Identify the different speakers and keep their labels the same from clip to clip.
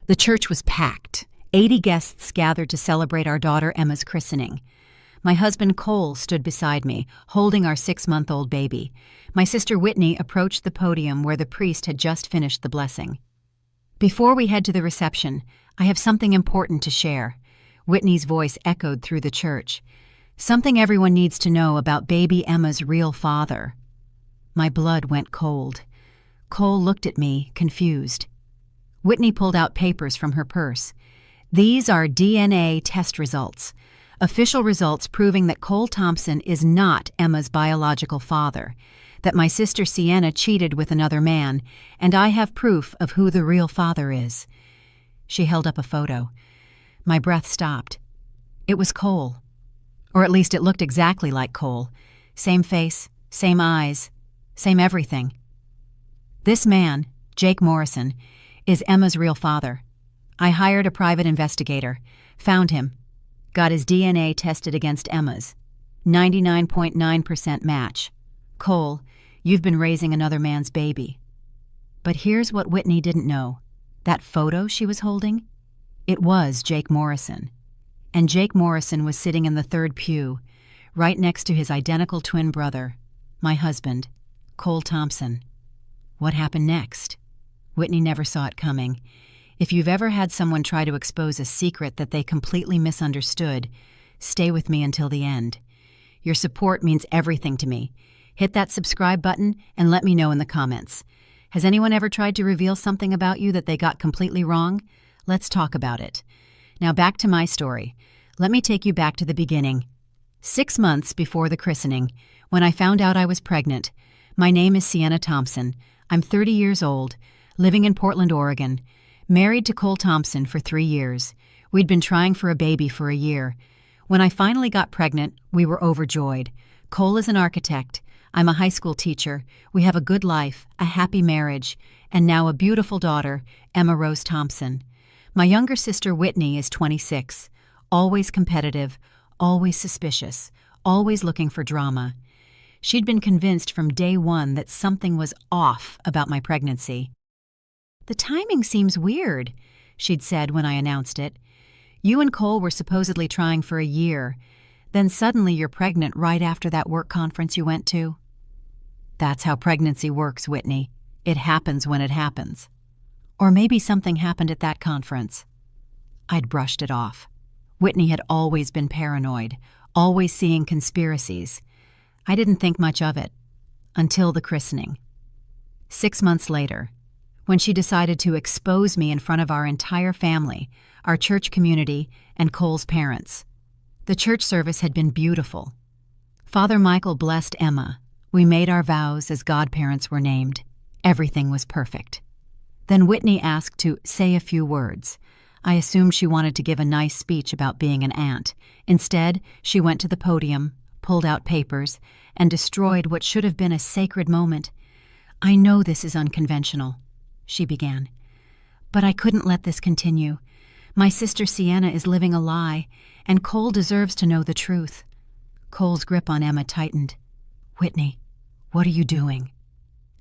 Speaker 1: The church was packed. 80 guests gathered to celebrate our daughter Emma's christening. My husband Cole stood beside me, holding our 6-month-old baby. My sister Whitney approached the podium where the priest had just finished the blessing. Before we head to the reception, I have something important to share. Whitney's voice echoed through the church. Something everyone needs to know about baby Emma's real father. My blood went cold. Cole looked at me, confused. Whitney pulled out papers from her purse. These are DNA test results. Official results proving that Cole Thompson is not Emma's biological father, that my sister Sienna cheated with another man, and I have proof of who the real father is. She held up a photo. My breath stopped. It was Cole. Or at least it looked exactly like Cole. Same face, same eyes, same everything. This man, Jake Morrison, is Emma's real father. I hired a private investigator, found him, got his DNA tested against Emma's. 99.9% match. Cole, you've been raising another man's baby. But here's what Whitney didn't know. That photo she was holding? It was Jake Morrison. And Jake Morrison was sitting in the third pew, right next to his identical twin brother, my husband, Cole Thompson. What happened next? Whitney never saw it coming. If you've ever had someone try to expose a secret that they completely misunderstood, stay with me until the end. Your support means everything to me. Hit that subscribe button and let me know in the comments. Has anyone ever tried to reveal something about you that they got completely wrong? Let's talk about it. Now back to my story. Let me take you back to the beginning. 6 months before the christening, when I found out I was pregnant. My name is Sienna Thompson. I'm 30 years old, living in Portland, Oregon. Married to Cole Thompson for 3 years. We'd been trying for a baby for a year. When I finally got pregnant, we were overjoyed. Cole is an architect. I'm a high school teacher. We have a good life, a happy marriage, and now a beautiful daughter, Emma Rose Thompson. My younger sister Whitney is 26, always competitive, always suspicious, always looking for drama. She'd been convinced from day one that something was off about my pregnancy. "The timing seems weird," she'd said when I announced it. "You and Cole were supposedly trying for a year. Then suddenly you're pregnant right after that work conference you went to." That's how pregnancy works, Whitney. It happens when it happens. Or maybe something happened at that conference. I'd brushed it off. Whitney had always been paranoid, always seeing conspiracies. I didn't think much of it. Until the christening. 6 months later, when she decided to expose me in front of our entire family, our church community, and Cole's parents. The church service had been beautiful. Father Michael blessed Emma. We made our vows as godparents were named. Everything was perfect. Then Whitney asked to say a few words. I assumed she wanted to give a nice speech about being an aunt. Instead, she went to the podium, pulled out papers, and destroyed what should have been a sacred moment. "I know this is unconventional," she began. "But I couldn't let this continue. My sister Sienna is living a lie, and Cole deserves to know the truth." Cole's grip on Emma tightened. "Whitney, what are you doing?"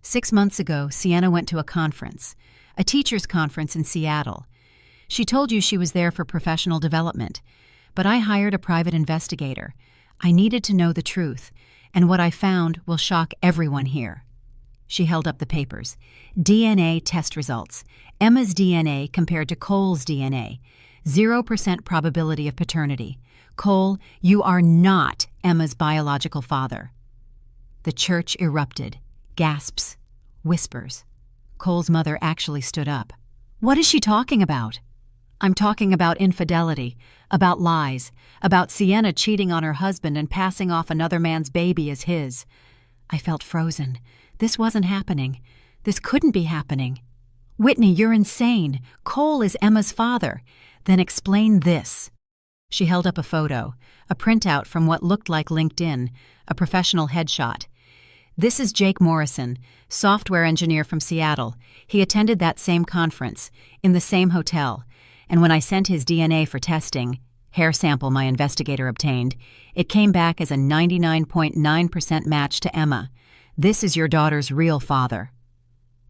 Speaker 1: 6 months ago, Sienna went to a conference, a teacher's conference in Seattle. She told you she was there for professional development, but I hired a private investigator. I needed to know the truth, and what I found will shock everyone here. She held up the papers. DNA test results. Emma's DNA compared to Cole's DNA. 0% probability of paternity. Cole, you are not Emma's biological father. The church erupted. Gasps. Whispers. Cole's mother actually stood up. "What is she talking about?" "I'm talking about infidelity, about lies, about Sienna cheating on her husband and passing off another man's baby as his." I felt frozen. This wasn't happening. This couldn't be happening. "Whitney, you're insane. Cole is Emma's father. Then explain this." She held up a photo, a printout from what looked like LinkedIn, a professional headshot. "This is Jake Morrison, software engineer from Seattle. He attended that same conference, in the same hotel, and when I sent his DNA for testing, hair sample my investigator obtained, it came back as a 99.9% match to Emma. This is your daughter's real father."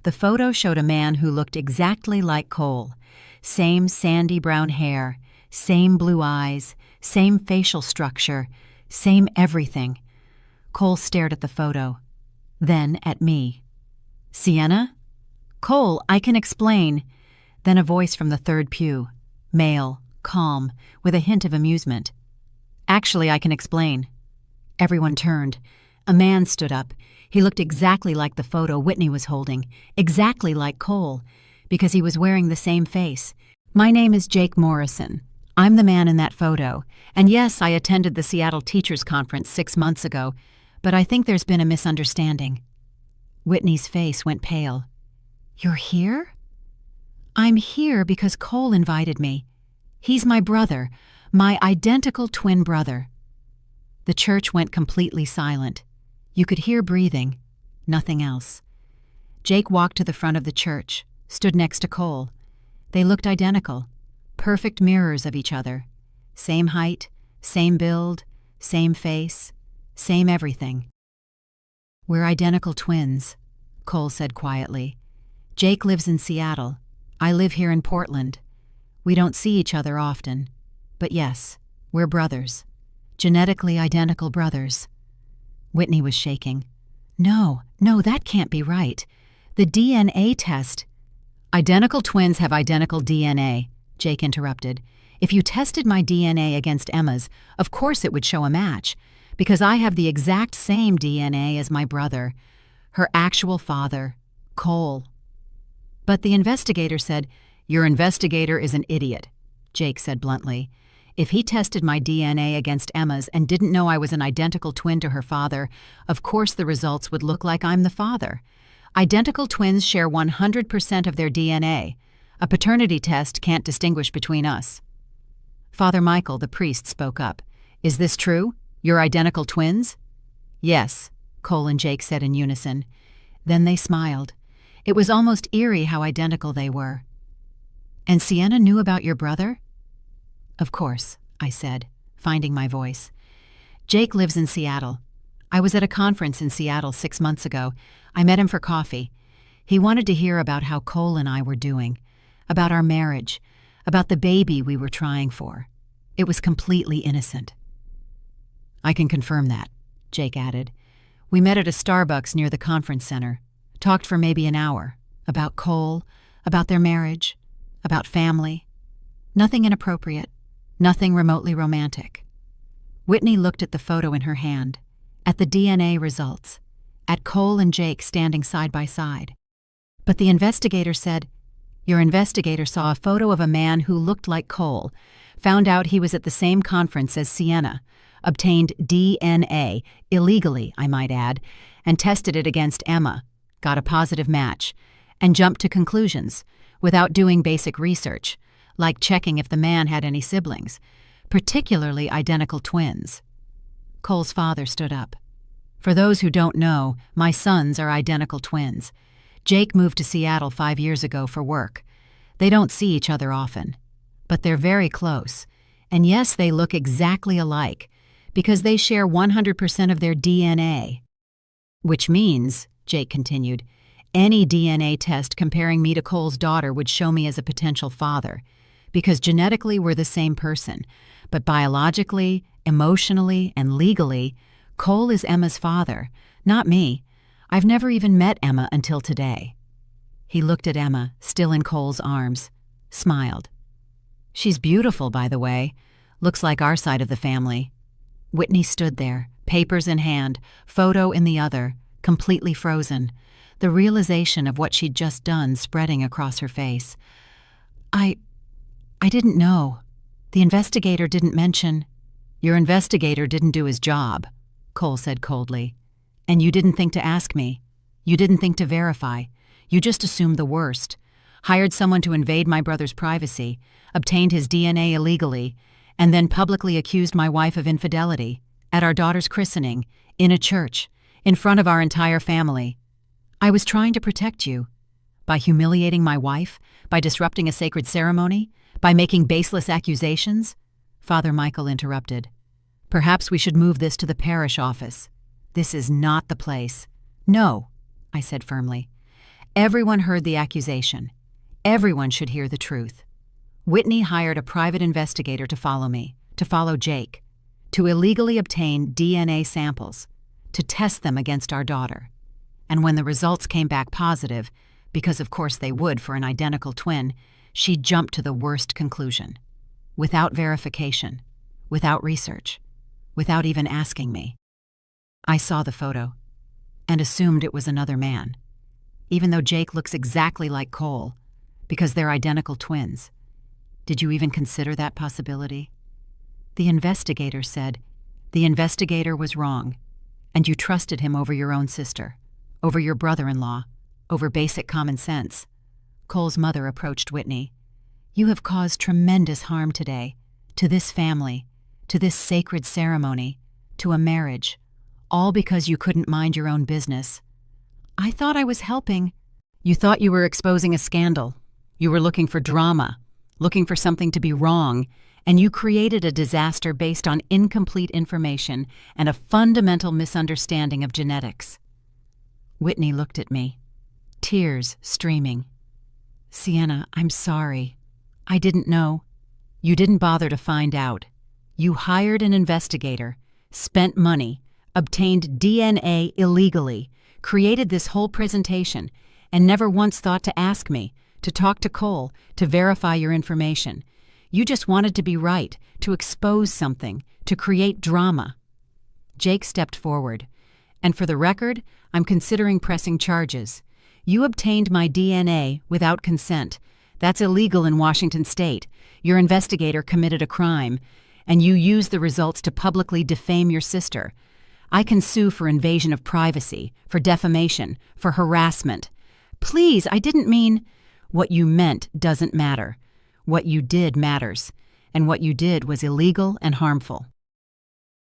Speaker 1: The photo showed a man who looked exactly like Cole. Same sandy brown hair, same blue eyes, same facial structure, same everything. Cole stared at the photo, then at me. "Sienna?" "Cole, I can explain." Then a voice from the third pew, male, calm, with a hint of amusement. "Actually, I can explain." Everyone turned. A man stood up. He looked exactly like the photo Whitney was holding, exactly like Cole, because he was wearing the same face. "My name is Jake Morrison. I'm the man in that photo, and yes, I attended the Seattle Teachers Conference 6 months ago, but I think there's been a misunderstanding." Whitney's face went pale. "You're here?" "I'm here because Cole invited me. He's my brother, my identical twin brother." The church went completely silent. You could hear breathing, nothing else. Jake walked to the front of the church, stood next to Cole. They looked identical, perfect mirrors of each other. Same height, same build, same face, same everything. "We're identical twins," Cole said quietly. "Jake lives in Seattle. I live here in Portland. We don't see each other often. But yes, we're brothers. Genetically identical brothers." Whitney was shaking. No, that can't be right. The DNA test." "Identical twins have identical DNA," Jake interrupted. "If you tested my DNA against Emma's, of course it would show a match, because I have the exact same DNA as my brother, her actual father, Cole." But the investigator said, "Your investigator is an idiot," Jake said bluntly. "If he tested my DNA against Emma's and didn't know I was an identical twin to her father, of course the results would look like I'm the father. Identical twins share 100% of their DNA. A paternity test can't distinguish between us." Father Michael, the priest, spoke up. "Is this true? You're identical twins?" "Yes," Cole and Jake said in unison. Then they smiled. It was almost eerie how identical they were. "And Sienna knew about your brother?" "Of course," I said, finding my voice. "Jake lives in Seattle. I was at a conference in Seattle 6 months ago. I met him for coffee. He wanted to hear about how Cole and I were doing, about our marriage, about the baby we were trying for. It was completely innocent." "I can confirm that," Jake added. "We met at a Starbucks near the conference center, talked for maybe an hour, about Cole, about their marriage, about family. Nothing inappropriate. Nothing remotely romantic." Whitney looked at the photo in her hand, at the DNA results, at Cole and Jake standing side by side. But the investigator said, "Your investigator saw a photo of a man who looked like Cole, found out he was at the same conference as Sienna, obtained DNA, illegally, I might add, and tested it against Emma, got a positive match, and jumped to conclusions, without doing basic research, like checking if the man had any siblings, particularly identical twins." Cole's father stood up. "For those who don't know, my sons are identical twins. Jake moved to Seattle 5 years ago for work. They don't see each other often, but they're very close. And yes, they look exactly alike, because they share 100% of their DNA. Which means," Jake continued, "any DNA test comparing me to Cole's daughter would show me as a potential father, because genetically we're the same person, but biologically, emotionally, and legally, Cole is Emma's father, not me. I've never even met Emma until today." He looked at Emma, still in Cole's arms, smiled. "She's beautiful, by the way. Looks like our side of the family." Whitney stood there, papers in hand, photo in the other, completely frozen, the realization of what she'd just done spreading across her face. I didn't know. The investigator didn't mention." "Your investigator didn't do his job," Cole said coldly. "And you didn't think to ask me. You didn't think to verify. You just assumed the worst. Hired someone to invade my brother's privacy, obtained his DNA illegally, and then publicly accused my wife of infidelity, at our daughter's christening, in a church, in front of our entire family. I was trying to protect you. By humiliating my wife, by disrupting a sacred ceremony, by making baseless accusations?" Father Michael interrupted. "Perhaps we should move this to the parish office. This is not the place." "No," I said firmly. Everyone heard the accusation. Everyone should hear the truth. Whitney hired a private investigator to follow me, to follow Jake, to illegally obtain DNA samples, to test them against our daughter. And when the results came back positive, because of course they would for an identical twin, she jumped to the worst conclusion. Without verification, without research, without even asking me. I saw the photo and assumed it was another man, even though Jake looks exactly like Cole, because they're identical twins. Did you even consider that possibility? The investigator said, the investigator was wrong, and you trusted him over your own sister, over your brother-in-law, over basic common sense. Cole's mother approached Whitney. You have caused tremendous harm today, to this family, to this sacred ceremony, to a marriage, all because you couldn't mind your own business. I thought I was helping. You thought you were exposing a scandal. You were looking for drama, looking for something to be wrong, and you created a disaster based on incomplete information and a fundamental misunderstanding of genetics. Whitney looked at me, tears streaming. Sienna, I'm sorry. I didn't know. You didn't bother to find out. You hired an investigator, spent money, obtained DNA illegally, created this whole presentation, and never once thought to ask me, to talk to Cole, to verify your information. You just wanted to be right, to expose something, to create drama. Jake stepped forward. And for the record, I'm considering pressing charges. You obtained my DNA without consent. That's illegal in Washington state. Your investigator committed a crime, and you used the results to publicly defame your sister. I can sue for invasion of privacy, for defamation, for harassment. Please, I didn't mean... What you meant doesn't matter. What you did matters, and what you did was illegal and harmful.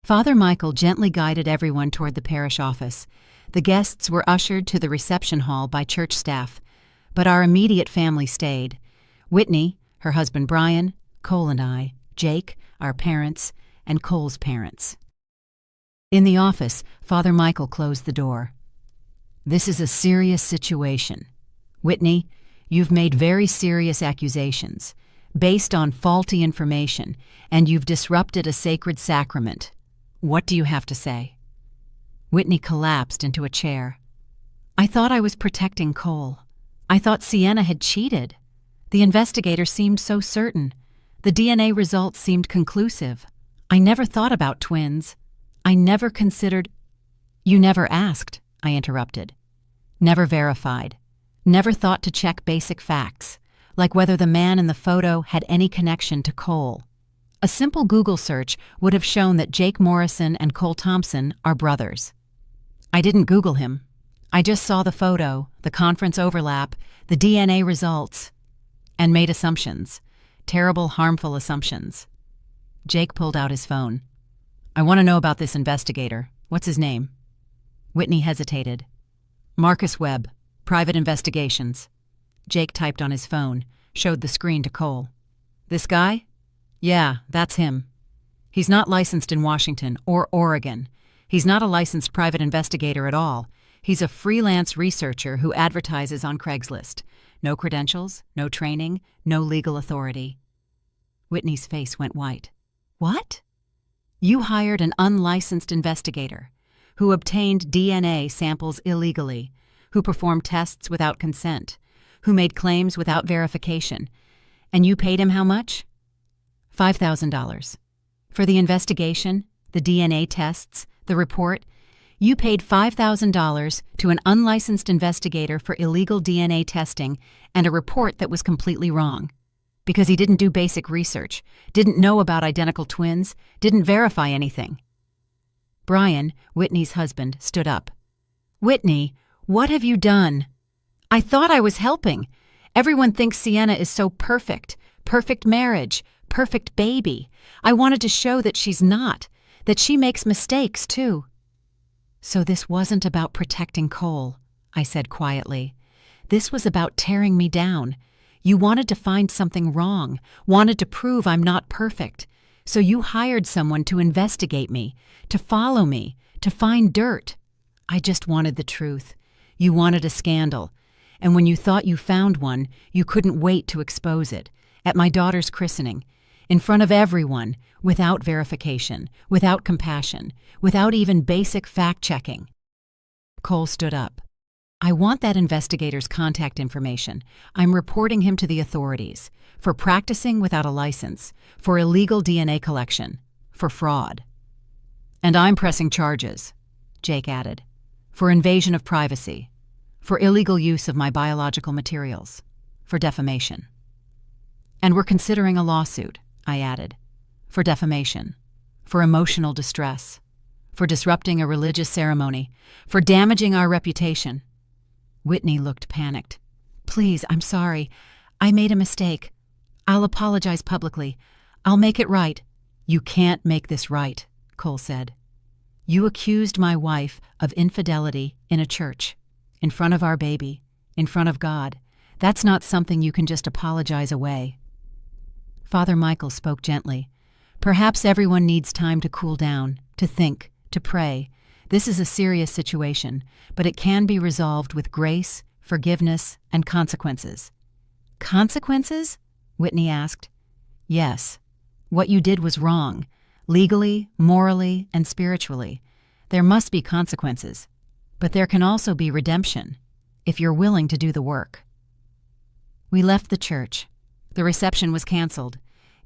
Speaker 1: Father Michael gently guided everyone toward the parish office. The guests were ushered to the reception hall by church staff, but our immediate family stayed. Whitney, her husband Brian, Cole and I, Jake, our parents, and Cole's parents. In the office, Father Michael closed the door. This is a serious situation. Whitney, you've made very serious accusations, based on faulty information, and you've disrupted a sacred sacrament. What do you have to say? Whitney collapsed into a chair. I thought I was protecting Cole. I thought Sienna had cheated. The investigator seemed so certain. The DNA results seemed conclusive. I never thought about twins. I never considered... You never asked, I interrupted. Never verified. Never thought to check basic facts, like whether the man in the photo had any connection to Cole. A simple Google search would have shown that Jake Morrison and Cole Thompson are brothers. I didn't Google him. I just saw the photo, the conference overlap, the DNA results, and made assumptions. Terrible, harmful assumptions. Jake pulled out his phone. I want to know about this investigator. What's his name? Whitney hesitated. Marcus Webb, Private Investigations. Jake typed on his phone, showed the screen to Cole. This guy? Yeah, that's him. He's not licensed in Washington or Oregon. He's not a licensed private investigator at all. He's a freelance researcher who advertises on Craigslist. No credentials, no training, no legal authority. Whitney's face went white. What? You hired an unlicensed investigator who obtained DNA samples illegally, who performed tests without consent, who made claims without verification, and you paid him how much? $5,000. For the investigation, the DNA tests, the report, you paid $5,000 to an unlicensed investigator for illegal DNA testing and a report that was completely wrong. Because he didn't do basic research, didn't know about identical twins, didn't verify anything. Brian, Whitney's husband, stood up. Whitney, what have you done? I thought I was helping. Everyone thinks Sienna is so perfect. Perfect marriage, perfect baby. I wanted to show that she's not, that she makes mistakes too. So this wasn't about protecting Cole, I said quietly. This was about tearing me down. You wanted to find something wrong, wanted to prove I'm not perfect. So you hired someone to investigate me, to follow me, to find dirt. I just wanted the truth. You wanted a scandal. And when you thought you found one, you couldn't wait to expose it. At my daughter's christening, in front of everyone, without verification, without compassion, without even basic fact-checking. Cole stood up. I want that investigator's contact information. I'm reporting him to the authorities for practicing without a license, for illegal DNA collection, for fraud. And I'm pressing charges, Jake added, for invasion of privacy, for illegal use of my biological materials, for defamation. And we're considering a lawsuit, I added, for defamation, for emotional distress, for disrupting a religious ceremony, for damaging our reputation. Whitney looked panicked. Please, I'm sorry. I made a mistake. I'll apologize publicly. I'll make it right. You can't make this right, Cole said. You accused my wife of infidelity in a church, in front of our baby, in front of God. That's not something you can just apologize away. Father Michael spoke gently. Perhaps everyone needs time to cool down, to think, to pray. This is a serious situation, but it can be resolved with grace, forgiveness, and consequences. Consequences? Whitney asked. Yes. What you did was wrong, legally, morally, and spiritually. There must be consequences. But there can also be redemption, if you're willing to do the work. We left the church. The reception was canceled.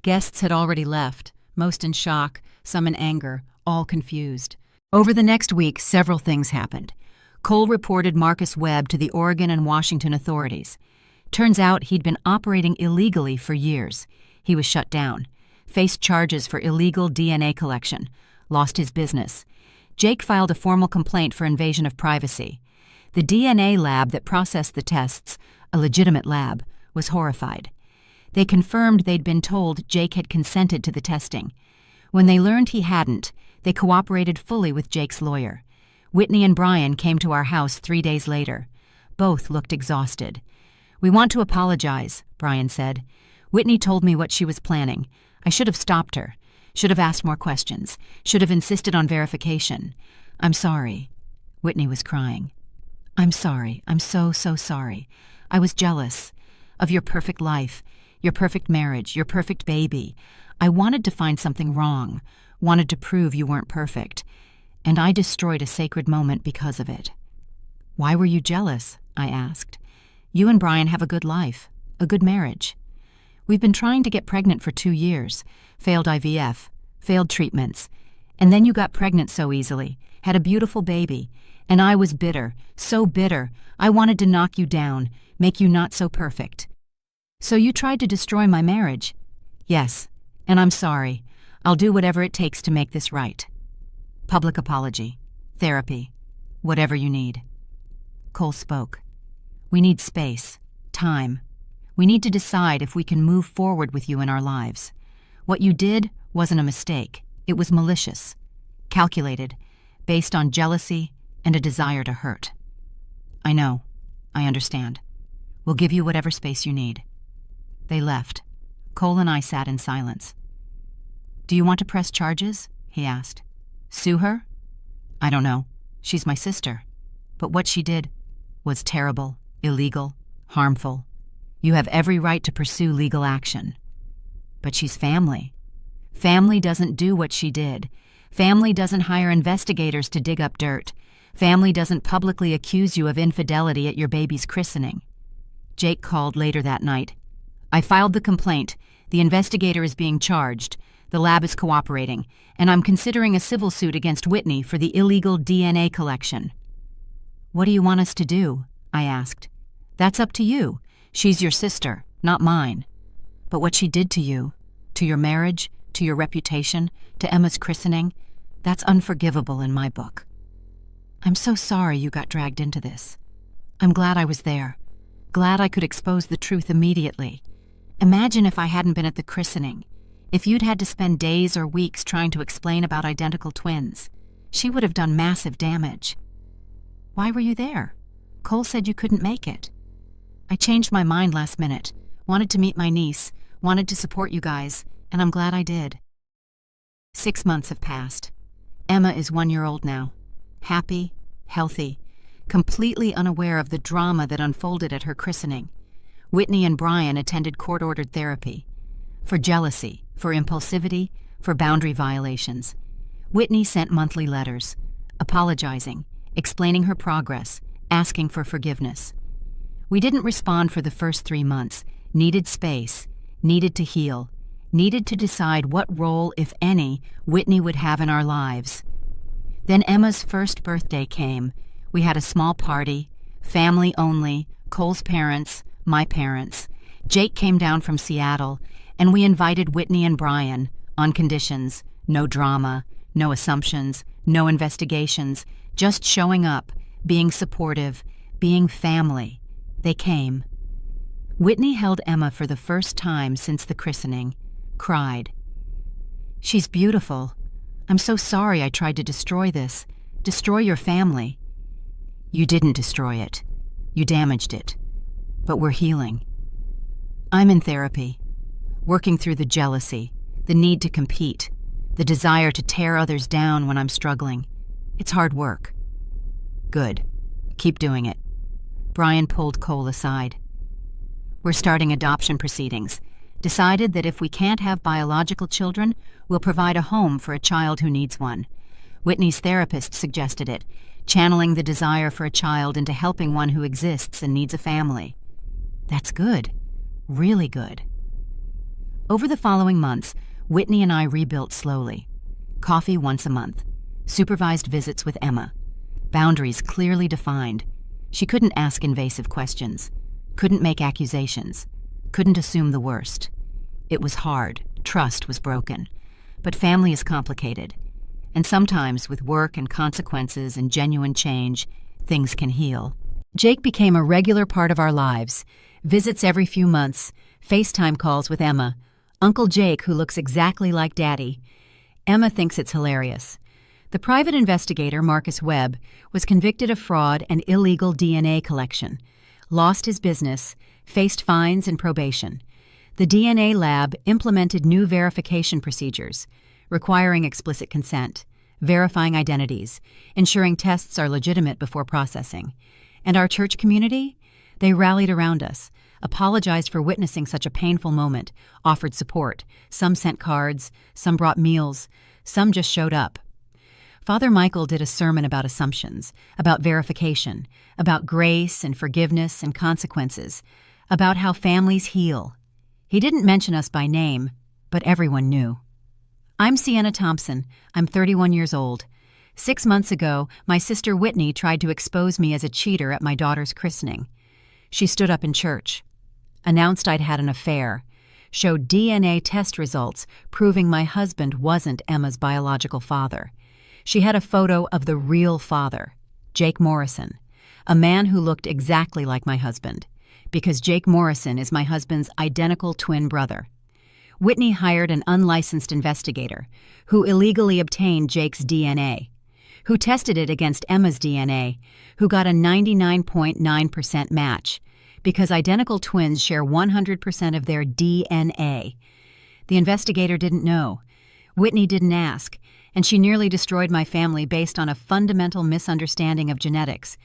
Speaker 1: Guests had already left, most in shock, some in anger, all confused. Over the next week, several things happened. Cole reported Marcus Webb to the Oregon and Washington authorities. Turns out he'd been operating illegally for years. He was shut down, faced charges for illegal DNA collection, lost his business. Jake filed a formal complaint for invasion of privacy. The DNA lab that processed the tests, a legitimate lab, was horrified. They confirmed they'd been told Jake had consented to the testing. When they learned he hadn't, they cooperated fully with Jake's lawyer. Whitney and Brian came to our house 3 days later. Both looked exhausted. We want to apologize, Brian said. Whitney told me what she was planning. I should have stopped her. Should have asked more questions. Should have insisted on verification. I'm sorry. Whitney was crying. I'm sorry. I'm so sorry. I was jealous of your perfect life, your perfect marriage, your perfect baby. I wanted to find something wrong, wanted to prove you weren't perfect, and I destroyed a sacred moment because of it. Why were you jealous? I asked. You and Brian have a good life, a good marriage. We've been trying to get pregnant for 2 years, failed IVF, failed treatments, and then you got pregnant so easily, had a beautiful baby, and I was bitter, so bitter, I wanted to knock you down, make you not so perfect. So you tried to destroy my marriage? Yes, and I'm sorry. I'll do whatever it takes to make this right. Public apology, therapy, whatever you need. Cole spoke. We need space, time. We need to decide if we can move forward with you in our lives. What you did wasn't a mistake. It was malicious, calculated, based on jealousy and a desire to hurt. I know. I understand. We'll give you whatever space you need. They left. Cole and I sat in silence. Do you want to press charges? He asked. Sue her? I don't know. She's my sister. But what she did was terrible, illegal, harmful. You have every right to pursue legal action. But she's family. Family doesn't do what she did. Family doesn't hire investigators to dig up dirt. Family doesn't publicly accuse you of infidelity at your baby's christening. Jake called later that night. I filed the complaint. The investigator is being charged. The lab is cooperating, and I'm considering a civil suit against Whitney for the illegal DNA collection. What do you want us to do? I asked. That's up to you. She's your sister, not mine. But what she did to you, to your marriage, to your reputation, to Emma's christening, that's unforgivable in my book. I'm so sorry you got dragged into this. I'm glad I was there. Glad I could expose the truth immediately. Imagine if I hadn't been at the christening. If you'd had to spend days or weeks trying to explain about identical twins, she would have done massive damage. Why were you there? Cole said you couldn't make it. I changed my mind last minute, wanted to meet my niece, wanted to support you guys, and I'm glad I did. 6 months have passed. Emma is 1 year old now. Happy, healthy. completely unaware of the drama that unfolded at her christening. Whitney and Brian attended court-ordered therapy. For jealousy, for impulsivity, for boundary violations. Whitney sent monthly letters, apologizing, explaining her progress, asking for forgiveness. We didn't respond for the first 3 months, needed space, needed to heal, needed to decide what role, if any, Whitney would have in our lives. Then Emma's first birthday came. We had a small party, family only, Cole's parents, my parents. Jake came down from Seattle, and we invited Whitney and Brian, on conditions, no drama, no assumptions, no investigations, just showing up, being supportive, being family. They came. Whitney held Emma for the first time since the christening, cried. "She's beautiful. I'm so sorry I tried to destroy this, destroy your family." "You didn't destroy it. You damaged it. But we're healing. I'm in therapy, working through the jealousy, the need to compete, the desire to tear others down when I'm struggling. It's hard work." "Good. Keep doing it." Brian pulled Cole aside. "We're starting adoption proceedings. Decided that if we can't have biological children, we'll provide a home for a child who needs one. Whitney's therapist suggested it, channeling the desire for a child into helping one who exists and needs a family." "That's good. Really good." Over the following months, Whitney and I rebuilt slowly. Coffee once a month. Supervised visits with Emma. Boundaries clearly defined. She couldn't ask invasive questions. Couldn't make accusations. Couldn't assume the worst. It was hard. Trust was broken. But family is complicated. And sometimes, with work and consequences and genuine change, things can heal. Jake became a regular part of our lives. Visits every few months, FaceTime calls with Emma, Uncle Jake who looks exactly like Daddy. Emma thinks it's hilarious. The private investigator, Marcus Webb, was convicted of fraud and illegal DNA collection, lost his business, faced fines and probation. The DNA lab implemented new verification procedures, requiring explicit consent, verifying identities, ensuring tests are legitimate before processing. And our church community? They rallied around us, apologized for witnessing such a painful moment, offered support. Some sent cards, some brought meals, some just showed up. Father Michael did a sermon about assumptions, about verification, about grace and forgiveness and consequences, about how families heal. He didn't mention us by name, but everyone knew. I'm Sienna Thompson. I'm 31 years old. 6 months ago, my sister Whitney tried to expose me as a cheater at my daughter's christening. She stood up in church, announced I'd had an affair, showed DNA test results proving my husband wasn't Emma's biological father. She had a photo of the real father, Jake Morrison, a man who looked exactly like my husband, because Jake Morrison is my husband's identical twin brother. Whitney hired an unlicensed investigator who illegally obtained Jake's DNA, who tested it against Emma's DNA, who got a 99.9% match, because identical twins share 100% of their DNA. The investigator didn't know. Whitney didn't ask, and she nearly destroyed my family based on a fundamental misunderstanding of genetics.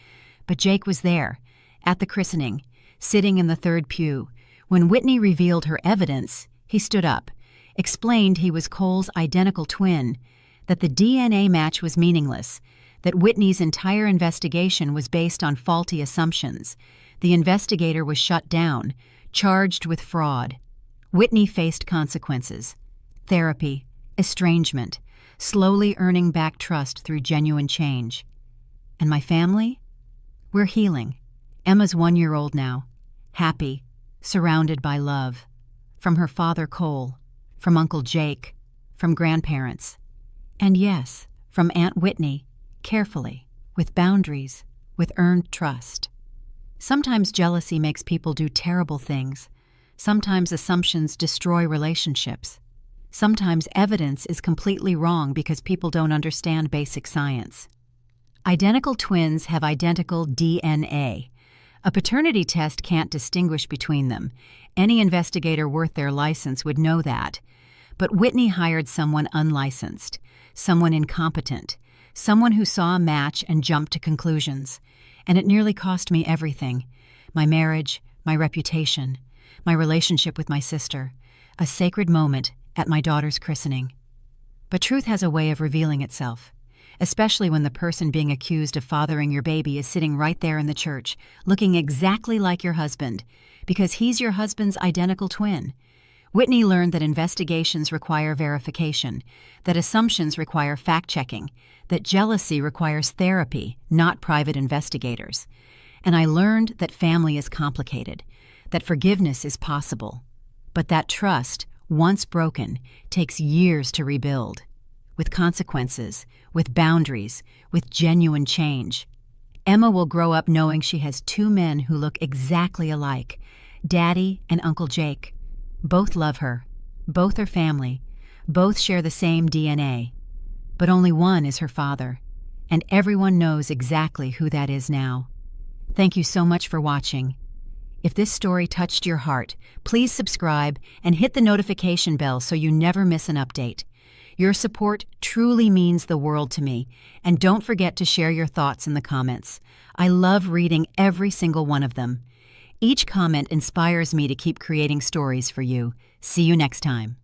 Speaker 1: But Jake was there, at the christening, sitting in the third pew. When Whitney revealed her evidence, he stood up, explained he was Cole's identical twin, that the DNA match was meaningless, that Whitney's entire investigation was based on faulty assumptions. The investigator was shut down, charged with fraud. Whitney faced consequences: therapy, estrangement, slowly earning back trust through genuine change. And my family? We're healing. Emma's 1 year old now, happy, surrounded by love. From her father Cole, from Uncle Jake, from grandparents. And yes, from Aunt Whitney, carefully, with boundaries, with earned trust. Sometimes jealousy makes people do terrible things. Sometimes assumptions destroy relationships. Sometimes evidence is completely wrong because people don't understand basic science. Identical twins have identical DNA. A paternity test can't distinguish between them. Any investigator worth their license would know that. But Whitney hired someone unlicensed, someone incompetent, someone who saw a match and jumped to conclusions. and it nearly cost me everything: my marriage, my reputation, my relationship with my sister, a sacred moment at my daughter's christening. But truth has a way of revealing itself, especially when the person being accused of fathering your baby is sitting right there in the church, looking exactly like your husband, because he's your husband's identical twin. Whitney learned that investigations require verification, that assumptions require fact-checking, that jealousy requires therapy, not private investigators. And I learned that family is complicated, that forgiveness is possible, but that trust, once broken, takes years to rebuild, with consequences, with boundaries, with genuine change. Emma will grow up knowing she has two men who look exactly alike, Daddy and Uncle Jake. Both love her, both are family, both share the same DNA. But only one is her father, and everyone knows exactly who that is now. Thank you so much for watching. If this story touched your heart, please subscribe and hit the notification bell so you never miss an update. Your support truly means the world to me, and don't forget to share your thoughts in the comments. I love reading every single one of them. Each comment inspires me to keep creating stories for you. See you next time.